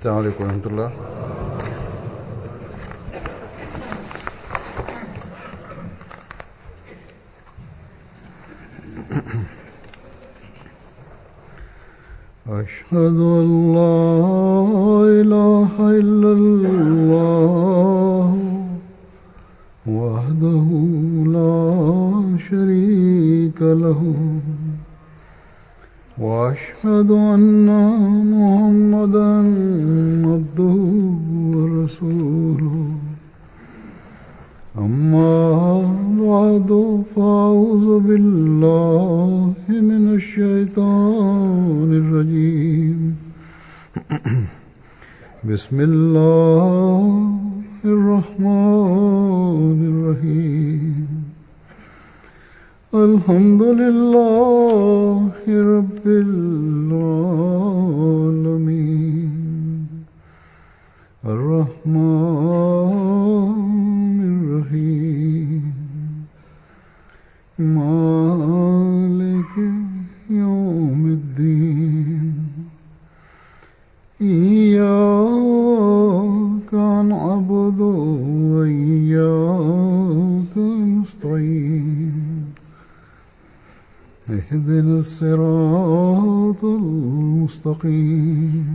السلام عليكم ورحمة الله. أشهد أن لا إله إلا الله وحده لا شريك له وأشهد أن محمدا عبده ورسوله أما بعد فأعوذ بالله من الشيطان الرجيم بسم الله الرحمن الرحيم الحمد لله رب العالمين الرحمن الرحيم مالك يوم الدين إياك نعبد وإياك نستعين اهدنا الصراط المستقيم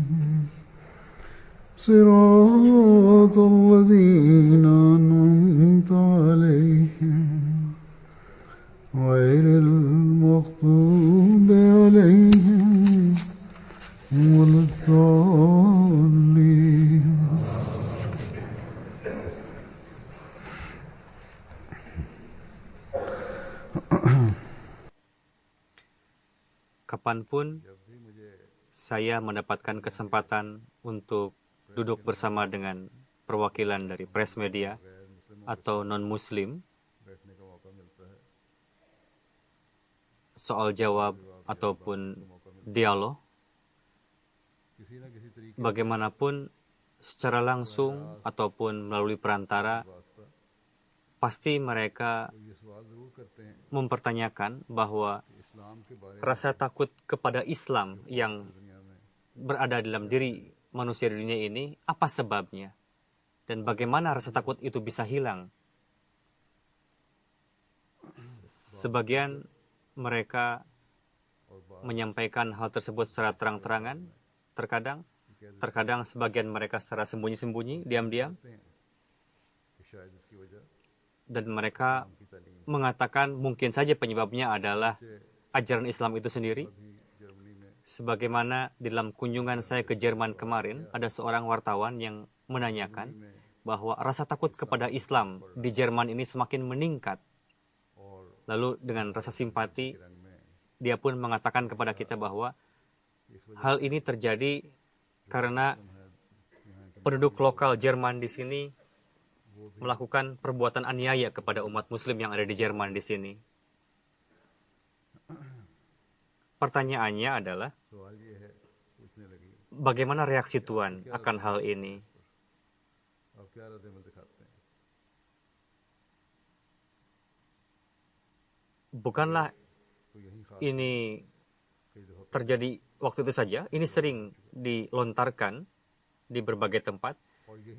صراط الذين أنعمت عليهم غير المغضوب عليهم ولا الضالين. Kapanpun saya mendapatkan kesempatan untuk duduk bersama dengan perwakilan dari press media atau non-muslim, soal jawab ataupun dialog, bagaimanapun secara langsung ataupun melalui perantara, pasti mereka mempertanyakan bahwa rasa takut kepada Islam yang berada dalam diri manusia di dunia ini, apa sebabnya? Dan bagaimana rasa takut itu bisa hilang? Sebagian mereka menyampaikan hal tersebut secara terang-terangan, terkadang sebagian mereka secara sembunyi-sembunyi, diam-diam, dan mereka mengatakan mungkin saja penyebabnya adalah ajaran Islam itu sendiri. Sebagaimana di dalam kunjungan saya ke Jerman kemarin, ada seorang wartawan yang menanyakan bahwa rasa takut kepada Islam di Jerman ini semakin meningkat. Lalu dengan rasa simpati, dia pun mengatakan kepada kita bahwa hal ini terjadi karena penduduk lokal Jerman di sini melakukan perbuatan aniaya kepada umat Muslim yang ada di Jerman di sini. Pertanyaannya adalah, bagaimana reaksi Tuhan akan hal ini? Bukanlah ini terjadi waktu itu saja, ini sering dilontarkan di berbagai tempat,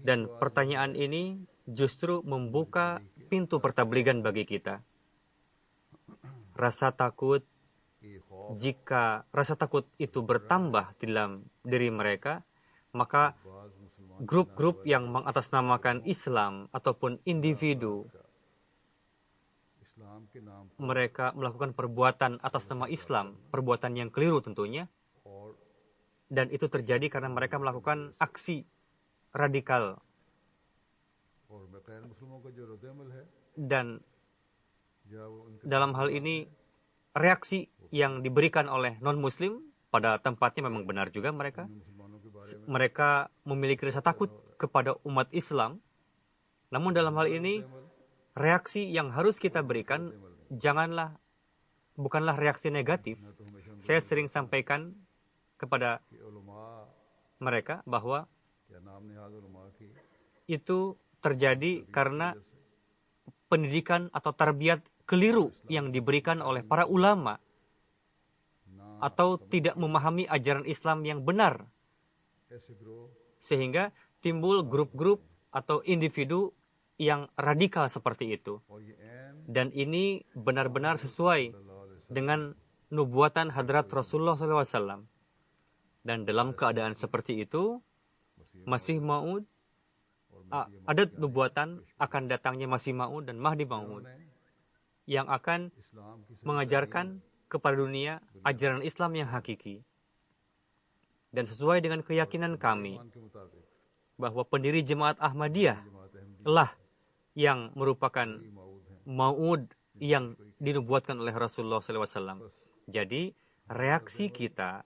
dan pertanyaan ini justru membuka pintu pertabligan bagi kita. Rasa takut, jika rasa takut itu bertambah di dalam diri mereka, maka grup-grup yang mengatasnamakan Islam ataupun individu, mereka melakukan perbuatan atas nama Islam, perbuatan yang keliru tentunya, dan itu terjadi karena mereka melakukan aksi radikal. Dan dalam hal ini, reaksi yang diberikan oleh non-muslim pada tempatnya memang benar juga mereka. Mereka memiliki rasa takut kepada umat Islam. Namun dalam hal ini, reaksi yang harus kita berikan bukanlah reaksi negatif. Saya sering sampaikan kepada mereka bahwa itu terjadi karena pendidikan atau tarbiyat keliru yang diberikan oleh para ulama, atau tidak memahami ajaran Islam yang benar. ऐसे ग्रोह Sehingga timbul grup-grup atau individu yang radikal seperti itu. और ये ऐन Dan ini benar-benar sesuai dengan nubuatan hadrat Rasulullah SAW. Dan dalam keadaan seperti itu, Masih Maud, ada nubuatan akan datangnya Masih Maud dan Mahdi Maud yang akan इस्लाम की mengajarkan kepada dunia ajaran Islam yang hakiki. Dan sesuai dengan keyakinan kami ईमान के मुताबिक bahwa pendiri Jemaat Ahmadiyah जमात Ahmadi lah yang merupakan मऊद हैं Maud yang dinubuatkan oleh Rasulullah SAW. Jadi reaksi kita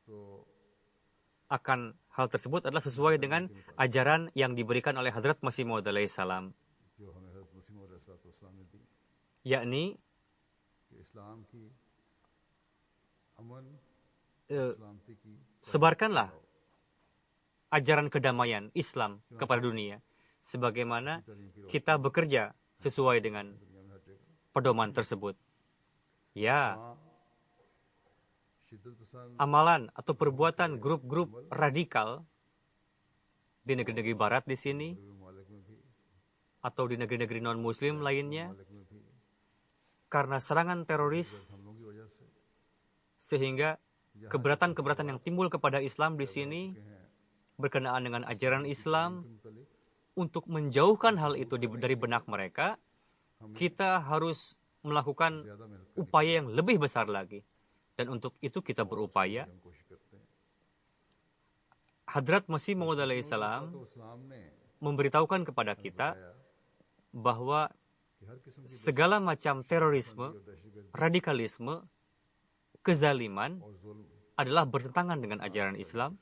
तो akan hal tersebut adalah sesuai dengan ajaran yang diberikan oleh Hadrat Masih Maud alaihissalam, जो हमें हज़रत मसीह मौद अलैहिस्सलाम ने दी yakni कि इस्लाम की अमन eh, सलामती की sebarkanlah ajaran kedamaian Islam kepada dunia, sebagaimana kita bekerja sesuai dengan दुनिया में हर जगह pedoman tersebut. Ya, हाँ शिद्दत पसंद amalan atau perbuatan grup-grup radikal di negeri-negeri barat di sini ममालिक में भी atau di negeri-negeri non-muslim lainnya, ममालिक में भी karena serangan teroris हमलों की वजह से sehingga keberatan-keberatan yang timbul kepada Islam di sini के हैं berkenaan dengan ajaran Islam, के मुतालिक untuk menjauhkan hal itu dari benak mereka, kita harus melakukan ज़्यादा मेहनत upaya yang lebih besar lagi. Dan untuk itu kita berupaya. हम कोशिश करते हैं Hadrat Masih Maud alaihissalam तो इस्लाम ने memberitahukan kepada kita बताया bahwa कि हर किस्म की segala macam terorisme, और दहशतगर्दी radikalisme, kezaliman और जुल्म adalah bertentangan dengan ajaran Islam.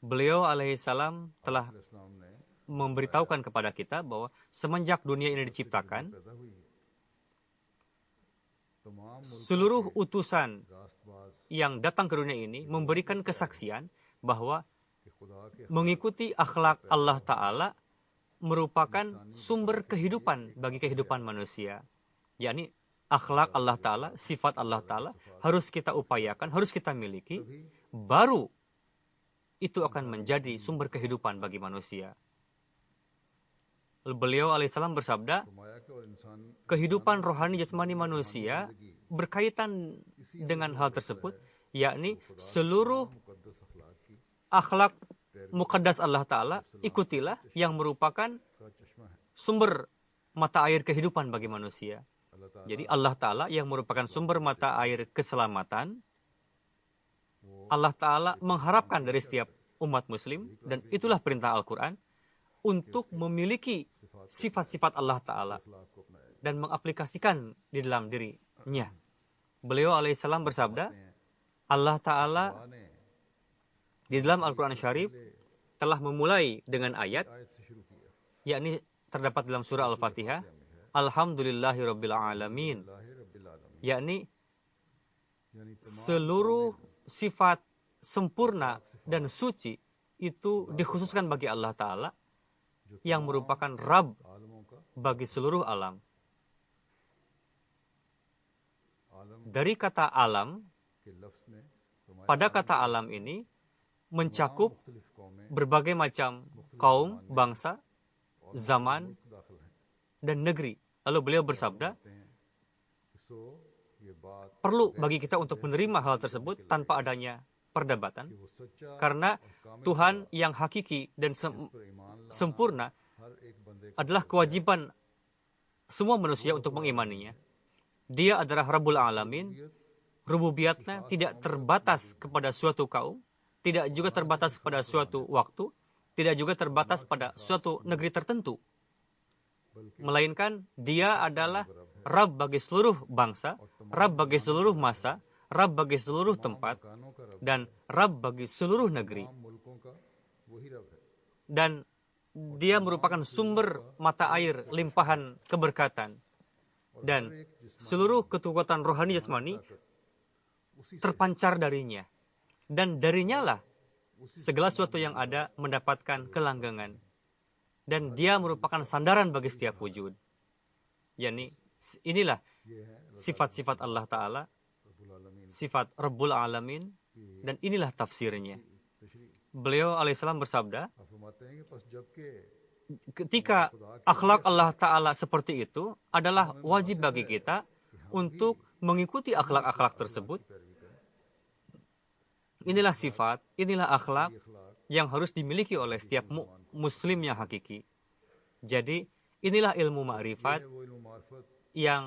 Beliau alaihissalam telah इस्लाम ने memberitahukan kepada kita bahwa semenjak dunia ini diciptakan, पैदा हुई है तमाम seluruh utusan रास्तबाज yang datang ke dunia ini memberikan kesaksian bahwa के खुदा के mengikuti akhlak Allah Ta'ala merupakan sumber kehidupan bagi kehidupan manusia. Yakni akhlak Allah Ta'ala, sifat Allah Ta'ala harus kita upayakan, harus kita miliki, baru itu akan menjadi sumber kehidupan bagi manusia. Beliau alaihissalam bersabda, फरमाया कि और इंसान kehidupan rohani jasmani manusia berkaitan dengan hal tersebut, yakni seluruh मुकद्दस अखलाक की akhlak muqaddas Allah Ta'ala ikutilah yang merupakan का चश्मा है sumber mata air kehidupan bagi manusia. अल्लाह ताला Jadi Allah Ta'ala yang merupakan sumber mata air keselamatan, Allah Ta'ala mengharapkan dari setiap umat muslim, dan itulah perintah Al-Quran, untuk memiliki sifat-sifat Allah Ta'ala अखलाक को अपनाया dan mengaplikasikan di dalam dirinya. Beliau alaihissalam bersabda, Allah Ta'ala खुदा ने di dalam Al-Quran Syarif telah memulai dengan ayat, आयत से शुरू किया yakni terdapat dalam surah Al-Fatihah, Alhamdulillahi Rabbil Alamin, अल्लाह रब्बिल आलमीन yakni यानी seluruh sifat sempurna dan suci itu dikhususkan bagi Allah Ta'ala yang merupakan Rabb आलमों का bagi seluruh alam. आलम Dari kata alam, के लफ्ज़ ने फरमाया pada kata alam ini mencakup मुख्तलिफ कौमें berbagai macam kaum, bangsa, zaman, दाखिल हैं dan negeri. Lalu beliau bersabda, कहते हैं कि सो ये बात perlu bagi kita untuk menerima hal tersebut tanpa adanya perdebatan, वो सच्चा karena Tuhan yang hakiki dan पर ईमान ला sempurna हर एक बंदे का adalah kewajiban semua manusia untuk mengimaninya. Dia adalah Rabbul Alamin, rububiyatnya tidak terbatas kepada suatu kaum, tidak juga terbatas pada suatu waktu, tidak juga terbatas pada suatu negeri tertentu, melainkan dia adalah Rabb bagi seluruh bangsa, Rabb bagi seluruh masa, Rabb bagi seluruh tempat, कानों का रब dan Rabb bagi seluruh negeri. तमाम मुल्कों का वही रब है Dan dia merupakan sumber mata air limpahan keberkatan. Dan seluruh kekuatan rohani jasmani terpancar darinya. Dan darinya lah segala sesuatu yang ada mendapatkan kelanggengan. Dan dia merupakan sandaran bagi setiap wujud. Yani inilah ये है sifat-sifat Allah Ta'ala रब्बुल आलमीन sifat Rabbul Alamin, dan inilah tafsirnya. Beliau alaihissalam bersabda, आप फरमाते हैं कि बस जबकि ketika akhlak Allah Ta'ala seperti itu, adalah wajib bagi kita untuk mengikuti akhlak-akhlak tersebut. Inilah sifat, inilah akhlak yang harus dimiliki oleh setiap muslim yang hakiki. Jadi, inilah ilmu ma'rifat वो इल्म मार्फत yang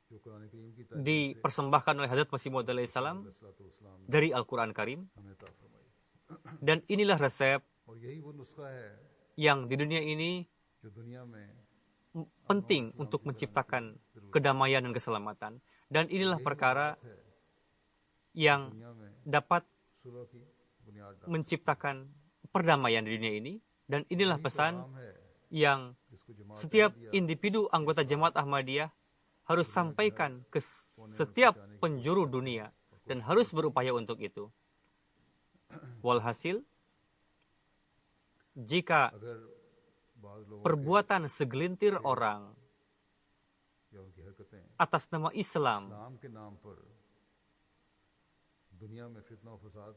जो कुरान करीम की dipersembahkan oleh Hazrat Masih Maud alaihissalam तालीम dari Al-Quran Karim. हमें अता फरमाई। Dan inilah resep और यही वो नुस्खा है yang di dunia ini जो दुनिया में penting untuk menciptakan kedamaian dan keselamatan. Dan inilah perkara yang दुनिया में dapat सुलह की बुनियाद डाल menciptakan perdamaian di dunia ini. Dan inilah pesan काम है yang जिसको जमात setiap individu anggota Jamaat Ahmadiyah harus sampaikan ke setiap penjuru dunia dan harus berupaya untuk itu. Walhasil, jika अगर बाद लोगों perbuatan segelintir orang या उनकी हरकतें atas nama Islam इस्लाम के नाम पर दुनिया में फितना और फसाद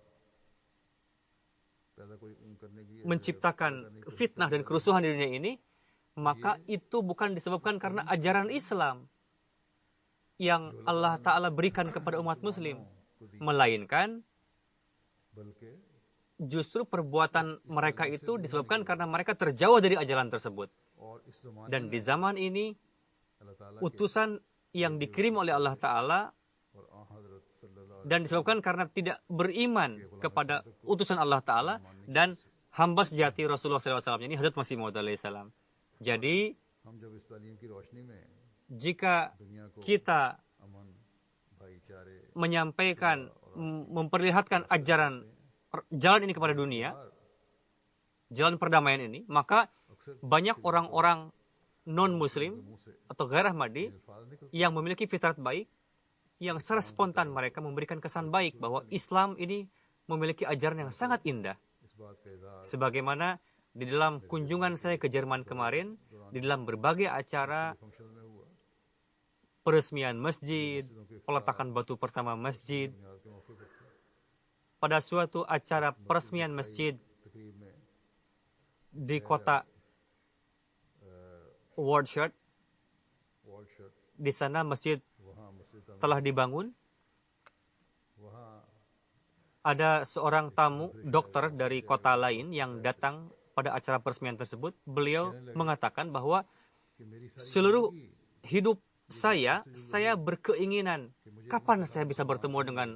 पैदा कोई करने की menciptakan fitnah dan kerusuhan di dunia ini, maka itu bukan disebabkan karena ajaran Islam yang Allah Ta'ala berikan kepada umat muslim, melainkan बल्कि justru perbuatan mereka itu disebabkan karena mereka terjauh dari ajaran tersebut. और इस जमाने Dan di zaman ini, अल्लाह ताला utusan yang dikirim oleh Allah Ta'ala और आ हजरत सल्लल्लाहु dan disebabkan karena tidak beriman kepada utusan Allah Ta'ala dan hamba sejati Rasulullah SAW, ini Hazrat Masih Maud alaihissalam. Jadi, हम जब इस तालीम की रोशनी में jika दुनिया को kita अमन भाईचारे menyampaikan, memperlihatkan ajaran jalan ini kepada dunia, jalan perdamaian ini, maka banyak orang-orang non-muslim atau ghair Ahmadi अल्फाज निकल yang memiliki fitrat baik, yang secara spontan mereka memberikan kesan baik bahwa Islam ini memiliki ajaran yang sangat indah. इस बात का इजहार Sebagaimana di dalam kunjungan saya ke Jerman kemarin, di dalam berbagai acara function में हुआ peresmian masjid, peletakan batu pertama masjid, बुनियाद के मौके पर था। pada suatu acara peresmian masjid तकरीब में di kota Wordshut, वॉल्ड शर्ट di sana masjid वहाँ मस्जिद telah dibangun. वहाँ Ada seorang tamu dokter dari kota lain yang datang pada acara peresmian tersebut. Beliau mengatakan bahwa कि मेरी सारी seluruh hidup saya berkeinginan kapan saya bisa bertemu dengan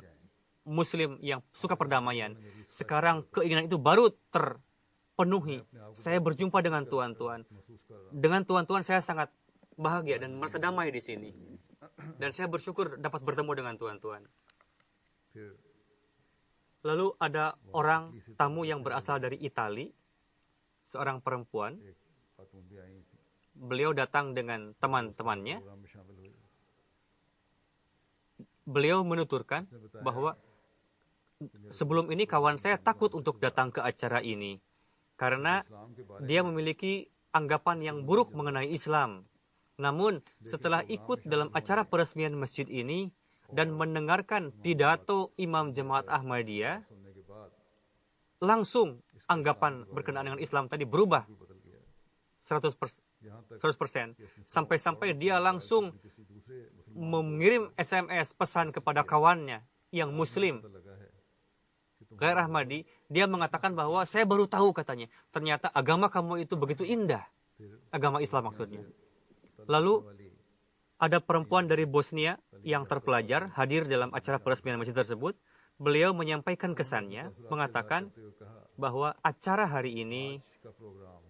muslim yang suka perdamaian. Sekarang keinginan itu baru terpenuhi. Saya berjumpa dengan Tuhan-Tuhan. महसूस कर रहा Dengan Tuhan-Tuhan saya sangat bahagia dan merasa damai di sini. Dan saya bersyukur dapat bertemu dengan Tuhan-Tuhan. फिर Lalu ada orang tamu yang berasal dari Itali, seorang perempuan. एक खातून भी आई थी Beliau datang dengan teman-temannya. Programme में शामिल हुई Beliau menuturkan bahwa sebelum ini kawan saya takut untuk datang ke acara ini karena इस्लाम के बारे dia memiliki anggapan yang buruk mengenai Islam. Namun setelah ikut dalam acara peresmian masjid ini dan mendengarkan pidato Imam Jamaat Ahmadiyah, सुनने के बाद langsung anggapan berkenaan dengan Islam tadi berubah बदल गया 100%. यहाँ तक 100%. Sampai-sampai dia langsung किसी दूसरे मुसलमान mengirim SMS pesan kepada kawannya yang muslim को लगा है कि तुम Ghair Ahmadi. Dia mengatakan bahwa saya baru tahu, katanya, ternyata agama kamu itu begitu indah. Agama Islam maksudnya. Lalu वाली ada perempuan dari Bosnia yang terpelajar hadir dalam acara peresmian masjid tersebut. Beliau menyampaikan kesannya, mengatakan करते हुए कहा bahwa acara hari ini इसका प्रोग्राम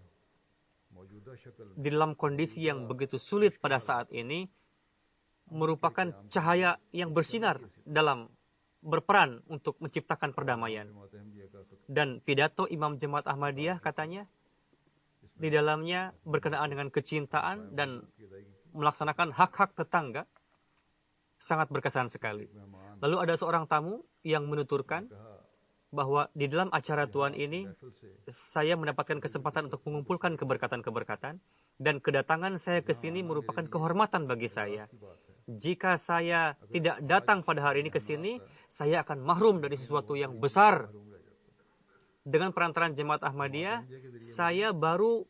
मौजूदा शक्ल में di dalam kondisi yang begitu sulit pada saat ini merupakan cahaya yang bersinar dalam berperan untuk menciptakan perdamaian. जमात अहमदिया का फक्र Dan pidato Imam Jamaat Ahmadiyah katanya di dalamnya berkenaan dengan kecintaan dan की अदायगी melaksanakan hak-hak tetangga sangat berkesan sekali. मेहमान Lalu ada seorang tamu yang menuturkan कहा bahwa di dalam acara Tuhan ini महफिल से saya mendapatkan kesempatan untuk mengumpulkan keberkatan-keberkatan dan kedatangan saya ke sini merupakan kehormatan bagi saya. की बात है jika saya tidak datang pada hari ini ke sini, saya akan mahrum dari sesuatu yang besar. Dengan perantaraan Jemaat Ahmadiyah, saya baru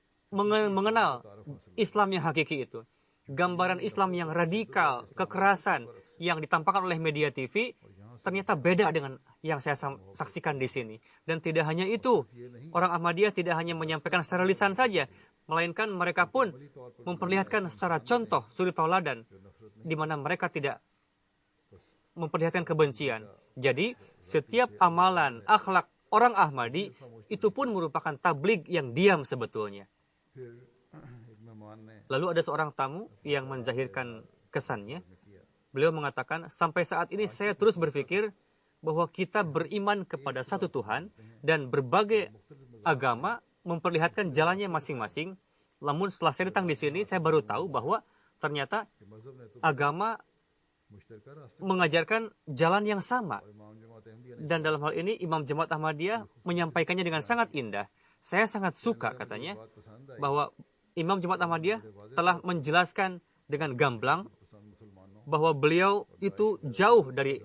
mengenal Islam yang hakiki itu. Gambaran Islam yang radikal, kekerasan yang ditampakkan oleh media TV ternyata beda dengan yang saya saksikan di sini. Dan tidak hanya itu, orang Ahmadiyah tidak hanya menyampaikan secara lisan saja, melainkan mereka pun memperlihatkan secara contoh, suri tauladan, di mana mereka tidak memperlihatkan kebencian. Jadi, setiap amalan, akhlak orang Ahmadi itu pun merupakan tabligh yang diam sebetulnya. Lalu ada seorang tamu yang menzahirkan kesannya. Beliau mengatakan, sampai saat ini saya terus berpikir bahwa kita beriman kepada satu Tuhan dan berbagai agama memperlihatkan jalannya masing-masing. Namun setelah saya datang di sini, saya baru tahu bahwa ternyata agama mengajarkan jalan yang sama. Dan dalam hal ini Imam Jemaat Ahmadiyah menyampaikannya dengan sangat indah. Saya sangat suka katanya bahwa Imam Jemaat Ahmadiyah telah menjelaskan dengan gamblang bahwa beliau itu jauh dari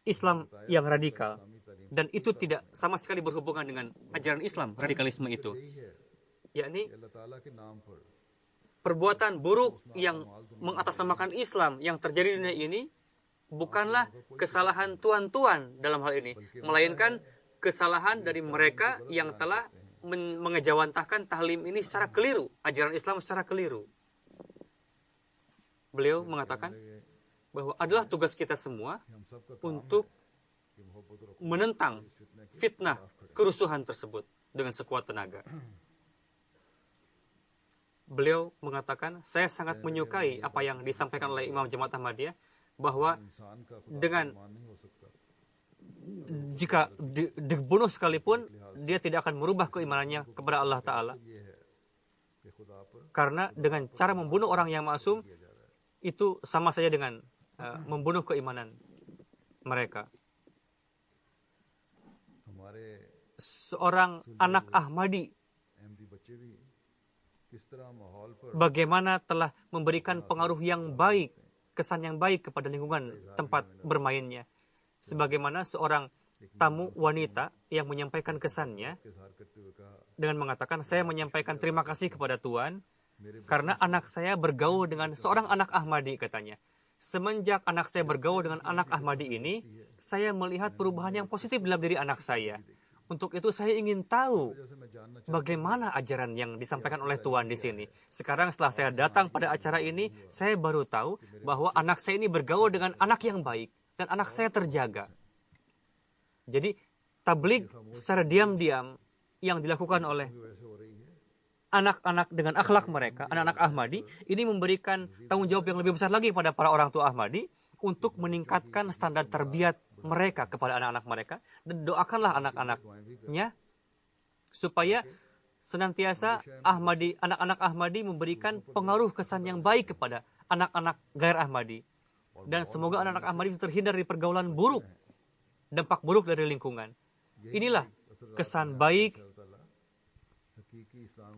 Islam yang radikal. Dan itu tidak sama sekali berhubungan dengan ajaran Islam, radikalisme itu. Yakni perbuatan buruk yang mengatasnamakan Islam yang terjadi di dunia ini bukanlah kesalahan tuan-tuan dalam hal ini, melainkan kesalahan dari mereka yang telah mengejawantahkan tahlim ini secara keliru, ajaran Islam secara keliru. Beliau mengatakan bahwa adalah tugas kita semua untuk menentang fitnah kerusuhan tersebut dengan sekuat tenaga. Beliau mengatakan, saya sangat menyukai apa yang disampaikan oleh Imam Jemaat Ahmadiyah, bahwa dengan jika dibunuh sekalipun, dia tidak akan merubah keimanannya kepada Allah Ta'ala. Karena dengan cara membunuh orang yang maksum, itu sama saja dengan membunuh keimanan mereka. Seorang anak Ahmadi bagaimana telah memberikan pengaruh yang baik, kesan yang baik kepada lingkungan tempat bermainnya. Sebagaimana seorang tamu wanita yang menyampaikan kesannya dengan mengatakan, saya menyampaikan terima kasih kepada Tuhan karena anak saya bergaul dengan seorang anak Ahmadi, katanya. Semenjak anak saya bergaul dengan anak Ahmadi ini, saya melihat perubahan yang positif dalam diri anak saya. Untuk itu saya ingin tahu bagaimana ajaran yang disampaikan oleh Tuhan di sini. Sekarang setelah saya datang pada acara ini, saya baru tahu bahwa anak saya ini bergaul dengan anak yang baik dan anak saya terjaga. Jadi tabligh secara diam-diam yang dilakukan oleh anak-anak dengan akhlak mereka, anak-anak Ahmadi, ini memberikan tanggung jawab yang lebih besar lagi kepada para orang tua Ahmadi untuk meningkatkan standar tarbiyat mereka kepada anak-anak mereka, dan doakanlah anak-anaknya supaya senantiasa anak-anak Ahmadi memberikan pengaruh kesan yang baik kepada anak-anak gair Ahmadi, dan semoga anak-anak Ahmadi terhindar dari pergaulan buruk, dampak buruk dari lingkungan. Inilah kesan baik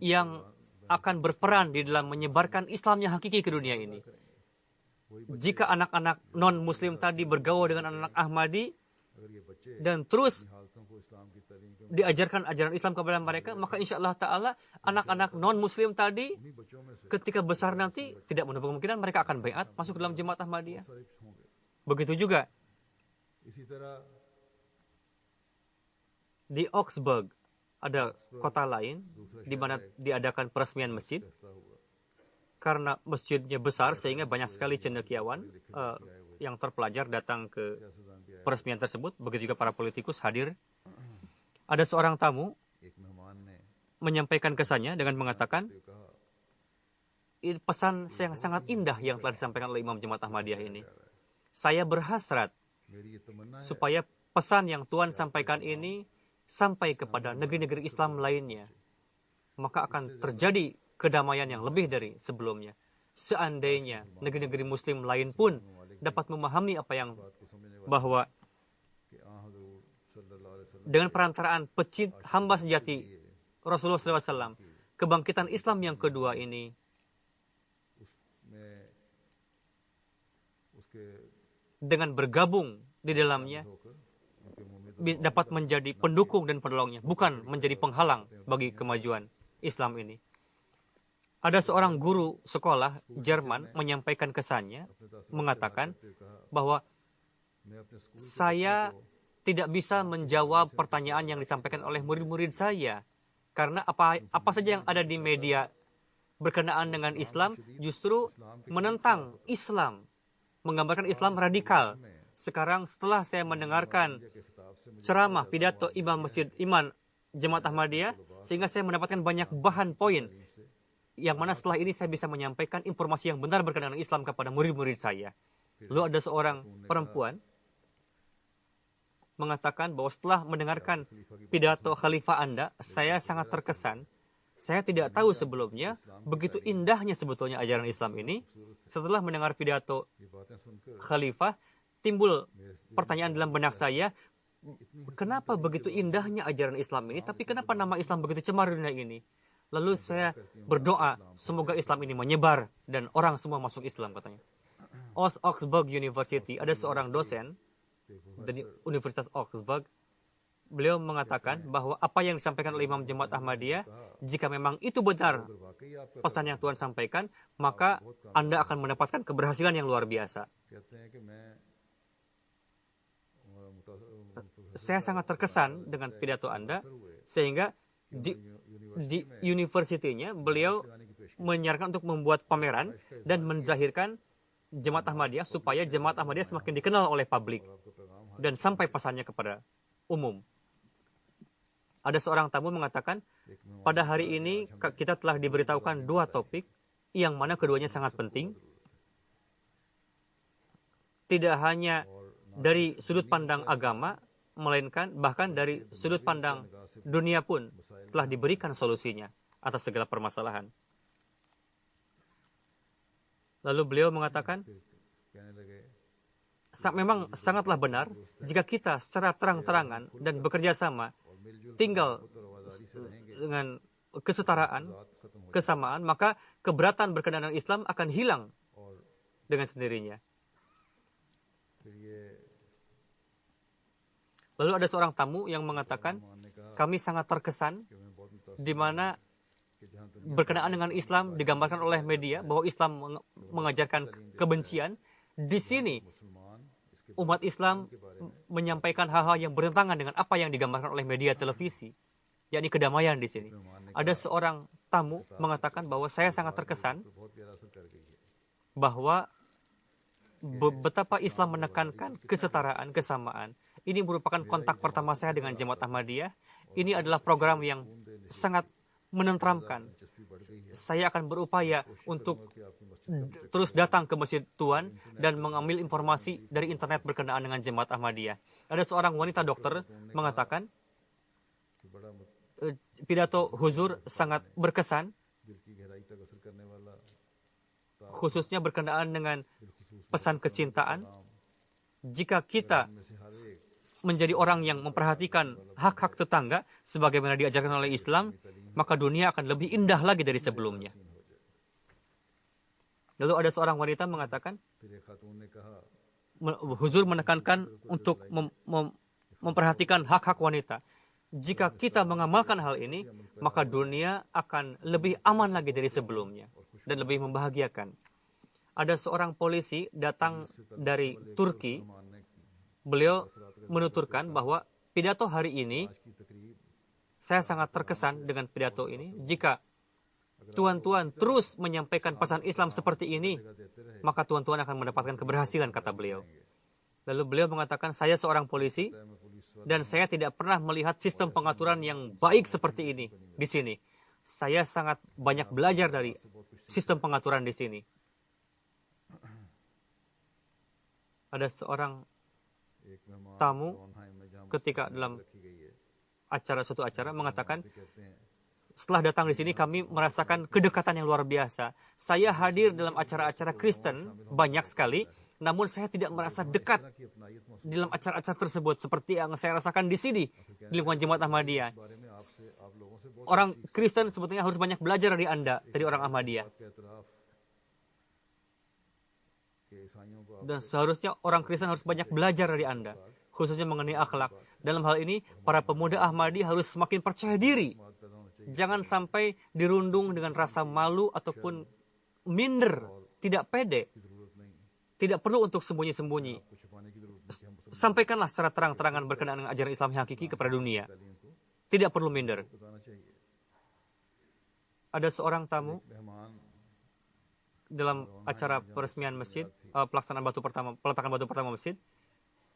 yang akan berperan di dalam menyebarkan Islam yang hakiki ke dunia ini. Jika anak-anak non-muslim tadi bergaul dengan anak-anak Ahmadi dan terus diajarkan ajaran Islam kepada mereka, maka insya Allah Ta'ala anak-anak non-muslim tadi ketika besar nanti tidak menutup kemungkinan mereka akan baiat masuk dalam Jemaat Ahmadiyah. Begitu juga di Augsburg, ada kota lain di mana diadakan peresmian masjid. Karena masjidnya besar sehingga banyak sekali cendekiawan yang terpelajar datang ke peresmian tersebut. Begitu juga para politikus hadir. Ada seorang tamu menyampaikan kesannya dengan mengatakan, pesan yang sangat indah yang telah disampaikan oleh Imam Jemaat Ahmadiyah ini. Saya berhasrat supaya pesan yang Tuhan sampaikan ini sampai kepada negeri-negeri Islam lainnya, maka akan terjadi kedamaian yang lebih dari sebelumnya. Seandainya negeri-negeri Muslim lain pun dapat memahami apa yang bahwa dengan perantaraan hamba sejati Rasulullah SAW, kebangkitan Islam yang kedua ini dengan bergabung di dalamnya होकर उनके मुंह में dapat menjadi pendukung dan penolongnya, bukan menjadi penghalang bagi kemajuan Islam ini. Ada seorang guru sekolah Jerman menyampaikan kesannya, mengatakan bahwa मैं अपने school saya tidak bisa menjawab pertanyaan yang disampaikan oleh murid-murid saya, karena apa saja yang ada di media berkenaan dengan Islam justru menentang Islam, menggambarkan Islam radikal. Sekarang setelah saya mendengarkan के खिताब से मुझे ceramah pidato Imam Jemaat Ahmadiyah, sehingga saya mendapatkan banyak bahan poin yang mana setelah ini saya bisa menyampaikan informasi yang benar berkenaan dengan Islam kepada murid-murid saya. Lalu ada seorang perempuan mengatakan bahwa setelah mendengarkan pidato khalifah Anda, saya sangat terkesan. Saya tidak tahu sebelumnya begitu indahnya sebetulnya ajaran Islam ini. Setelah mendengar pidato ये बातें सुनकर khalifah, timbul pertanyaan dalam benak saya, kenapa begitu indahnya ajaran Islam ini, tapi kenapa nama Islam begitu cemar di dunia ini? Lalu saya berdoa, semoga Islam ini menyebar dan orang semua masuk Islam, katanya. Augsburg University, ada seorang dosen dari Universitas Augsburg. Beliau mengatakan bahwa apa yang disampaikan oleh Imam Jemaat Ahmadiyah, jika memang itu benar वाकई आपका pesan yang Tuhan sampaikan, maka Anda akan mendapatkan keberhasilan yang luar biasa. कहते हैं कि मैं Saya sangat terkesan dengan pidato Anda, sehingga di universitinya beliau menyarankan untuk membuat pameran dan menzahirkan Jemaat Ahmadiyah supaya Jemaat Ahmadiyah semakin dikenal oleh publik dan sampai pesannya kepada umum. Ada seorang tamu mengatakan, pada hari ini kita telah diberitahukan 2 topik yang mana keduanya sangat penting. Tidak hanya dari sudut pandang agama, melainkan bahkan dari sudut pandang dunia pun telah diberikan solusinya atas segala permasalahan. Lalu beliau mengatakan, कहने लगे memang sangatlah benar jika kita secara terang-terangan dan bekerja sama tinggal dengan kesetaraan, kesamaan, maka keberatan berkenaan dengan Islam akan hilang dengan sendirinya. फिर ये Lalu ada seorang tamu yang mengatakan, मानने कहा kami sangat terkesan कि मैं बहुत मुतासिर di mana कि जहाँ दुनिया berkenaan dengan Islam digambarkan oleh media bahwa Islam mengajarkan kebencian. Di sini मुसलमान इसके umat Islam menyampaikan hal-hal yang bertentangan dengan apa yang digambarkan oleh media televisi, yakni kedamaian di sini. Ada seorang tamu mengatakan bahwa saya sangat terkesan बहुत गहरा असर कर गई है bahwa betapa Islam menekankan kesetaraan, kesamaan. Ini merupakan kontak pertama saya dengan Jemaat Ahmadiyah. Ini adalah program yang sangat menenteramkan. दिलचस्पी बढ़ गई है Saya akan berupaya untuk कि आपकी मस्जिद terus datang ke Masjid Tuan dan mengambil informasi dari internet berkenaan dengan Jemaat Ahmadiyah. Ada seorang wanita dokter mengatakan, की बड़ा pidato Huzur sangat berkesan, दिल की गहराई तक असर करने वाला khususnya berkenaan dengan pesan kecintaan. Jika kita में से हर एक menjadi orang yang memperhatikan hak-hak tetangga sebagaimana diajarkan oleh Islam, maka dunia akan lebih indah lagi dari sebelumnya. Lalu ada seorang wanita mengatakan, फिर एक खातून ने कहा Huzur menekankan untuk memperhatikan hak-hak wanita. Jika kita mengamalkan hal ini, maka dunia akan lebih aman lagi dari sebelumnya dan lebih membahagiakan. Ada seorang polisi datang dari Turki. मानने की Beliau menuturkan bahwa pidato hari ini, आज की तकरीब saya sangat terkesan dengan pidato ini. Jika tuan-tuan terus menyampaikan pesan Islam seperti ini, देते रहे maka tuan-tuan akan mendapatkan keberhasilan, kata beliau. Lalu beliau mengatakan, saya seorang polisi मैं police dan saya tidak pernah melihat sistem pengaturan yang baik seperti ini di sini. Saya sangat banyak belajar dari sistem pengaturan di sini. Ada seorang एक मेहमान tamu ट्रॉनहाइम में जहाँ ketika dalam रखी गई है suatu acara mengatakan, कहते हैं setelah datang di sini kami merasakan kedekatan yang luar biasa. Saya hadir dalam acara-acara Kristen banyak sekali, namun saya tidak merasa dekat कि अपनायत महसूस di dalam acara-acara tersebut seperti yang saya rasakan di sini di lingkungan Jemaat Ahmadiyah. बारे में आपसे आप लोगों से बहुत Orang Kristen sebetulnya harus banyak belajar dari Anda, dari orang Ahmadiyah. के एतराफ कि ईसाइयों को Dan seharusnya orang Kristen harus banyak belajar dari Anda, khususnya mengenai akhlak. Dalam hal ini, para pemuda Ahmadi harus semakin percaya diri. Jangan sampai dirundung dengan rasa malu ataupun minder, tidak pede. Tidak perlu untuk sembunyi-sembunyi. Sampaikanlah secara terang-terangan berkenaan dengan ajaran Islam yang hakiki kepada dunia. Tidak perlu minder. Ada seorang tamu dalam acara peresmian masjid, pelaksanaan peletakan batu pertama masjid.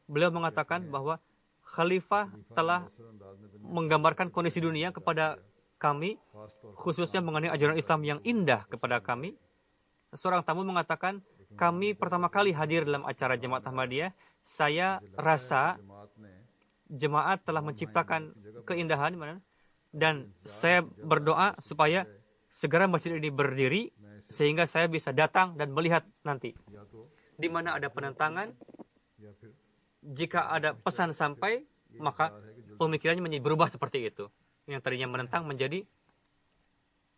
Beliau mengatakan bahwa Khalifah telah menggambarkan kondisi dunia kepada kami, khususnya mengenai ajaran Islam yang indah kepada kami. Seorang tamu mengatakan, kami pertama kali hadir dalam acara Jemaat Ahmadiyah. Saya rasa jemaat telah menciptakan keindahan, dan saya berdoa supaya segera masjid ini berdiri, sehingga saya bisa datang dan melihat nanti. Di mana ada penentangan, jika ada pesan sampai, maka pemikirannya menjadi berubah seperti itu. Yang tadinya menentang menjadi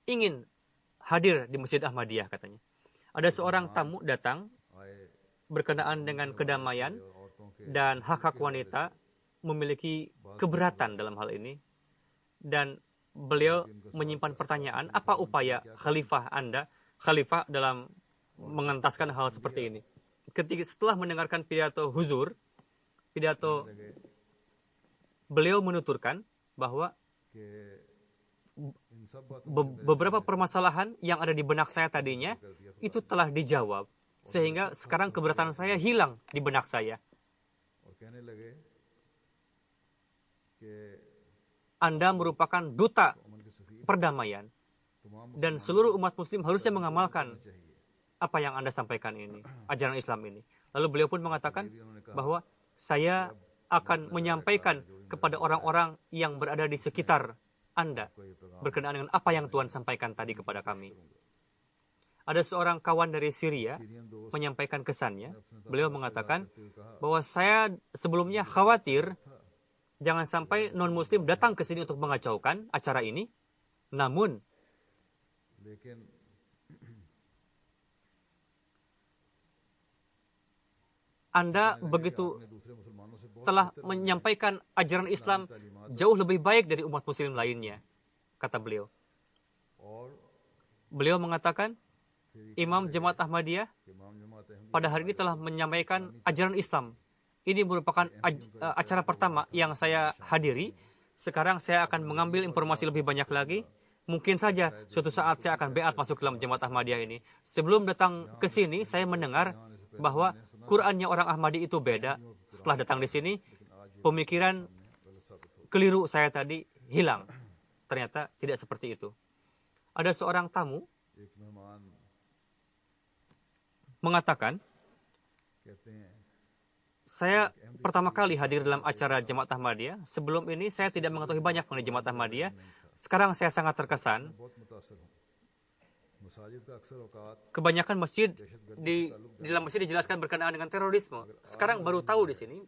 ingin hadir di Masjid Ahmadiyah, katanya. Ada seorang tamu datang berkenaan dengan kedamaian dan hak-hak wanita, memiliki keberatan dalam hal ini. Dan beliau menyimpan pertanyaan, apa upaya khalifah dalam mengentaskan hal seperti ini. Setelah mendengarkan pidato beliau menuturkan bahwa beberapa permasalahan yang ada di benak saya tadinya itu telah dijawab, sehingga sekarang keberatan saya hilang di benak saya. Anda merupakan duta perdamaian, dan seluruh umat muslim harusnya mengamalkan apa yang Anda sampaikan ini, ajaran Islam ini. Lalu beliau pun mengatakan bahwa saya akan menyampaikan kepada orang-orang yang berada di sekitar Anda berkenaan dengan apa yang Tuhan sampaikan tadi kepada kami. Ada seorang kawan dari Syria menyampaikan kesannya. Beliau mengatakan bahwa saya sebelumnya khawatir jangan sampai non-muslim datang ke sini untuk mengacaukan acara ini. Namun Anda begitu telah menyampaikan ajaran Islam jauh lebih baik dari umat muslim lainnya, kata beliau. Beliau mengatakan, Imam Jemaat Ahmadiyah pada hari ini telah menyampaikan ajaran Islam. Ini merupakan acara pertama yang saya hadiri. Sekarang saya akan mengambil informasi lebih banyak lagi. Mungkin saja suatu saat saya akan beat masuk dalam Jemaat Ahmadiyah ini. Sebelum datang ke sini, saya mendengar bahwa Qurannya orang Ahmadi itu beda. Setelah datang di sini, pemikiran keliru saya tadi hilang. Ternyata tidak seperti itu. Ada seorang tamu mengatakan, saya pertama kali hadir dalam acara Jemaat Ahmadiyah. Sebelum ini saya tidak mengetahui banyak mengenai Jemaat Ahmadiyah. Sekarang saya sangat terkesan. Kebanyakan masjid di dalam masjid dijelaskan berkenaan dengan terorisme. Sekarang baru tahu di sini,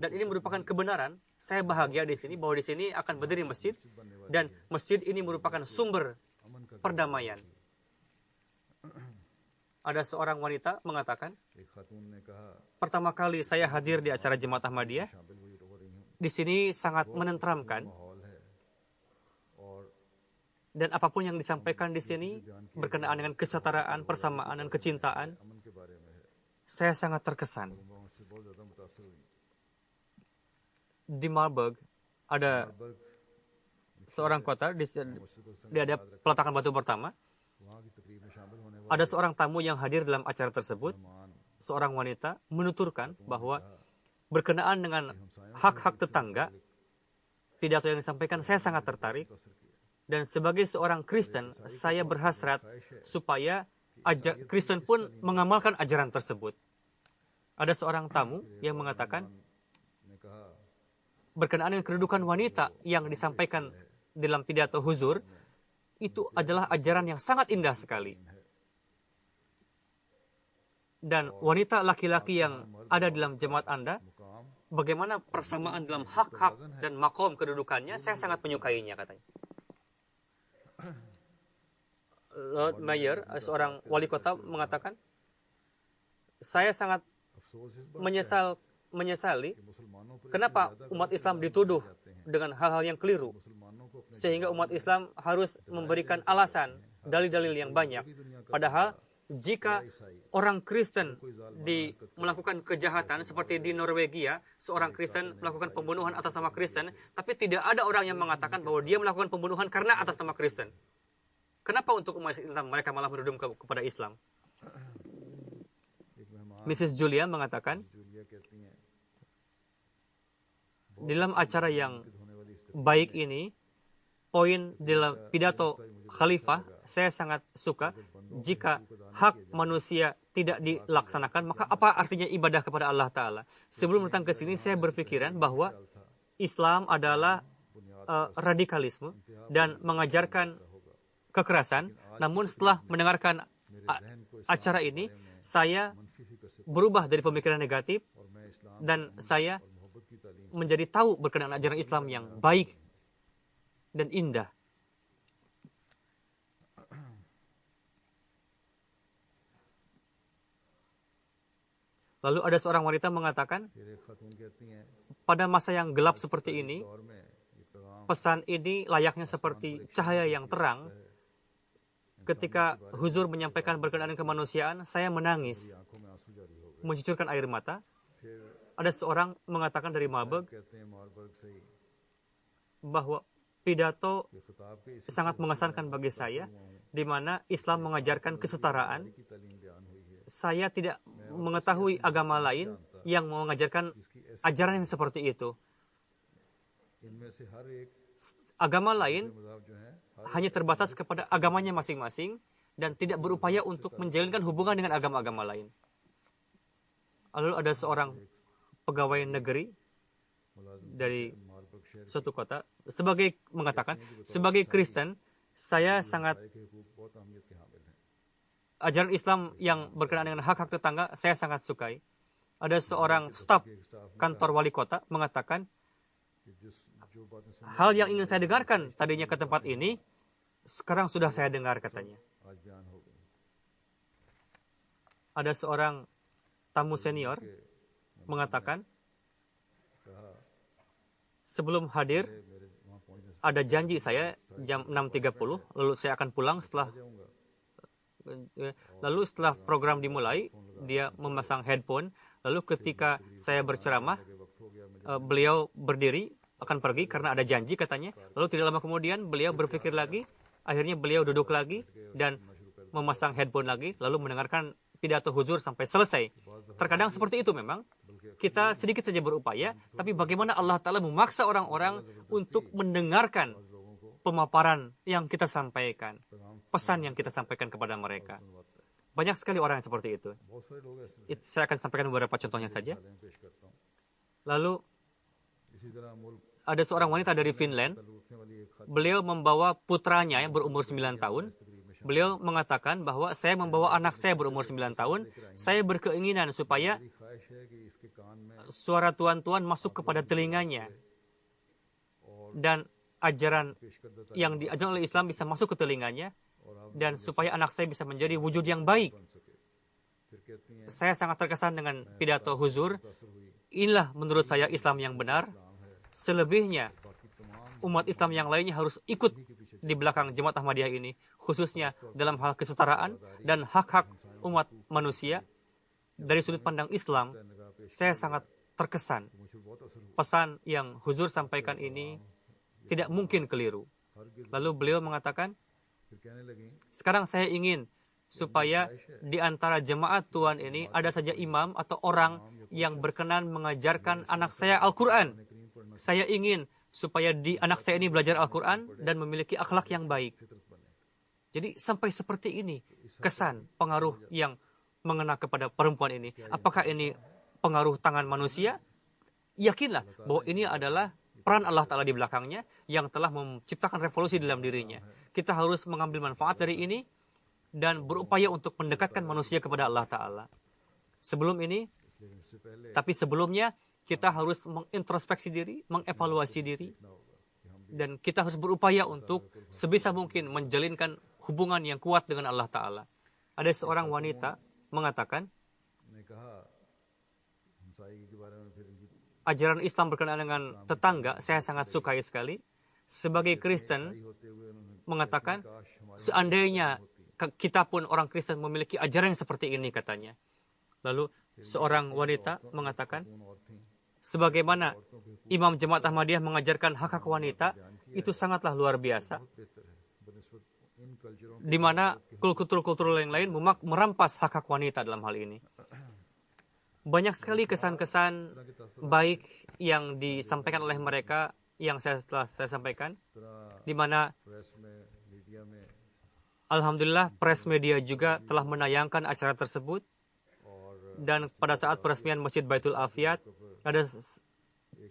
dan ini merupakan kebenaran. Saya bahagia di sini bahwa di sini akan berdiri masjid, dan masjid ini merupakan sumber perdamaian. Ada seorang wanita mengatakan, pertama kali saya hadir di acara Jemaat Ahmadiyah, di sini sangat menenteramkan. Dan apapun yang disampaikan di sini berkenaan dengan kesetaraan, persamaan, dan kecintaan, saya sangat terkesan. Di Marburg ada seorang kota, di ada peletakan batu pertama. Ada seorang tamu yang hadir dalam acara tersebut. Seorang wanita menuturkan bahwa berkenaan dengan hak-hak tetangga, pidato yang disampaikan saya sangat tertarik. Dan sebagai seorang Kristen, saya berhasrat supaya Kristen pun mengamalkan ajaran tersebut. Ada seorang tamu yang mengatakan, berkenaan dengan kedudukan wanita yang disampaikan dalam pidato huzur, itu adalah ajaran yang sangat indah sekali. Dan wanita laki-laki yang ada dalam jemaat Anda, bagaimana persamaan dalam hak-hak dan makom kedudukannya, saya sangat menyukainya, katanya. Lord Mayor, seorang wali kota, mengatakan, saya sangat अफसोस इस बात menyesali कि मुसलमानों पर kenapa umat Islam dituduh dengan hal-hal yang keliru, मुसलमानों को अपने sehingga umat Islam harus memberikan alasan, dalil-dalil yang banyak. Padahal jika orang Kristen melakukan kejahatan seperti di Norwegia, seorang Kristen melakukan pembunuhan atas nama Kristen, tapi tidak ada orang yang mengatakan bahwa dia melakukan pembunuhan karena atas nama Kristen. Kenapa untuk umat Islam mereka malah menuduh kepada Islam? एक मेहमान Mrs. Julia mengatakan, Julia कहती हैं dalam acara yang होने वाली इस baik ini, poin dalam pidato khalifah, saya sangat suka. Jika hak manusia tidak dilaksanakan, maka apa artinya ibadah kepada Allah Ta'ala? Sebelum datang ke sini, saya berpikiran bahwa Islam adalah radikalisme dan mengajarkan kekerasan. Namun setelah mendengarkan acara ini, saya मनफी फिक्र से berubah dari pemikiran negatif और मैं इस्लाम dan saya मोहब्बत की तालीम menjadi tahu berkenaan ajaran Islam yang baik dan indah. Lalu ada seorang wanita mengatakan, फिर एक खातून कहती हैं pada masa yang gelap seperti ini, दौर में ये पैगाम pesan ini layaknya seperti cahaya yang terang. Ketika Huzur menyampaikan berkenaan kemanusiaan, saya menangis, आंखों में आंसू जारी हो गए mencucurkan air mata. फिर Ada seorang mengatakan dari Marburg कहते हैं मार्बर्ग से ही bahwa pidato कि खिताब के इस sangat mengesankan bagi saya, di mana Islam mengajarkan kesetaraan. की तालीम बयान हुई है Saya tidak mengetahui agama lain yang mengajarkan ajaran yang seperti itu. इनमें से हर एक Agama lain मज़हब जो है हर hanya terbatas kepada agamanya masing-masing dan tidak berupaya untuk menjalinkan hubungan dengan agama-agama lain. Lalu ada seorang pegawai negeri मुलाजिम dari Marburg शहर suatu kota mengatakan, sebagai Kristen, saya sangat के हकूक़ बहुत अहमियत के हामिल हैं ajaran Islam yang berkenaan dengan hak-hak tetangga saya sangat sukai. Ada seorang staf kantor wali kota mengatakan, कि जो बातें सुन hal yang ingin saya dengarkan tadinya ke tempat ini, sekarang sudah saya dengar katanya. आज बयान हो गई Ada seorang tamu senior mengatakan, कहा sebelum hadir मेरे वहाँ पहुँचने से ada janji saya jam 6.30, lalu saya akan pulang जाऊँगा lalu setelah program dimulai, dia memasang headphone, lalu ketika saya berceramah, कि वक्त हो गया मुझे beliau berdiri akan pergi karena ada janji katanya. Lalu tidak lama kemudian beliau berpikir lagi, akhirnya beliau duduk lagi dan memasang headphone lagi, lalu mendengarkan pidato Huzur sampai selesai. Terkadang seperti itu memang. Kita sedikit saja berupaya, tapi bagaimana Allah Ta'ala memaksa orang-orang untuk mendengarkan pemaparan yang kita sampaikan, pesan yang kita sampaikan kepada mereka. Banyak sekali orang yang seperti itu. बहुत सारे लोग ऐसे Saya akan sampaikan beberapa contohnya saja. मिसालें पेश करता हूँ Lalu इसी तरह मुल्क ada seorang wanita dari Finland. उठने वाली एक खातून Beliau membawa putranya yang berumur 9 tahun. Beliau mengatakan bahwa saya membawa anak saya berumur 9 tahun. Saya berkeinginan supaya की ख्वाहिश है कि इसके कान में suara tuan-tuan masuk kepada telinganya. Dan ajaran पेश कर देता yang diajarkan oleh Islam bisa masuk ke telinganya. और आप Dan supaya anak saya bisa menjadi wujud yang baik. बन सके फिर कहती हैं Saya sangat terkesan dengan pidato Huzur. मुतासर हुई Inilah menurut saya Islam yang benar. Selebihnya, बाकी तमाम umat Islam yang lainnya harus ikut di belakang Jemaat Ahmadiyah ini, khususnya dalam hal kesetaraan dan hak-hak umat manusia. Dari sudut pandang Islam, saya sangat terkesan. मुझे बहुत असर हुआ Pesan yang Huzur sampaikan ini tidak mungkin keliru. Lalu beliau mengatakan, फिर कहने लगी sekarang saya ingin supaya di antara jemaat Tuhan ini ada saja imam atau orang yang berkenan mengajarkan anak saya Al-Quran. करीम पढ़ना Saya ingin supaya di anak saya ini belajar Al-Quran dan memiliki akhlak yang baik. फितरत बने Jadi sampai seperti ini kesan pengaruh yang mengena kepada perempuan ini. Apakah ini pengaruh tangan manusia? Yakinlah bahwa ini adalah peran Allah Ta'ala di belakangnya yang telah menciptakan revolusi dalam dirinya. Kita harus mengambil manfaat dari ini dan berupaya untuk mendekatkan manusia kepada Allah Ta'ala. Sebelum ini, लेकिन इससे पहले tapi sebelumnya kita harus mengintrospeksi diri, mengevaluasi diri, ना होगा कि हम dan kita harus berupaya untuk sebisa mungkin menjalinkan hubungan yang kuat dengan Allah Ta'ala. Ada seorang wanita mengatakan, ने कहा हमसाई के बारे में फिर इनकी ajaran Islam berkenaan dengan tetangga, saya sangat sukai sekali. Sebagai Kristen, होते हुए उन्होंने mengatakan, काश हमारे seandainya kita pun orang Kristen memiliki ajaran yang seperti ini, katanya. Lalu seorang wanita mengatakan, खून और थी sebagaimana Imam Jemaat Ahmadiyah mengajarkan hak-hak wanita, itu sangatlah luar biasa. बहुत बेहतर है बनिस्बत इन कल्चरों Di mana kultur-kultur yang lain merampas hak-hak wanita dalam hal ini. Banyak sekali kesan-kesan baik yang disampaikan oleh mereka yang telah saya sampaikan, तरह di mana press में मीडिया में alhamdulillah press media juga telah menayangkan acara tersebut. और Dan pada saat peresmian Masjid Baitul Afiat, ada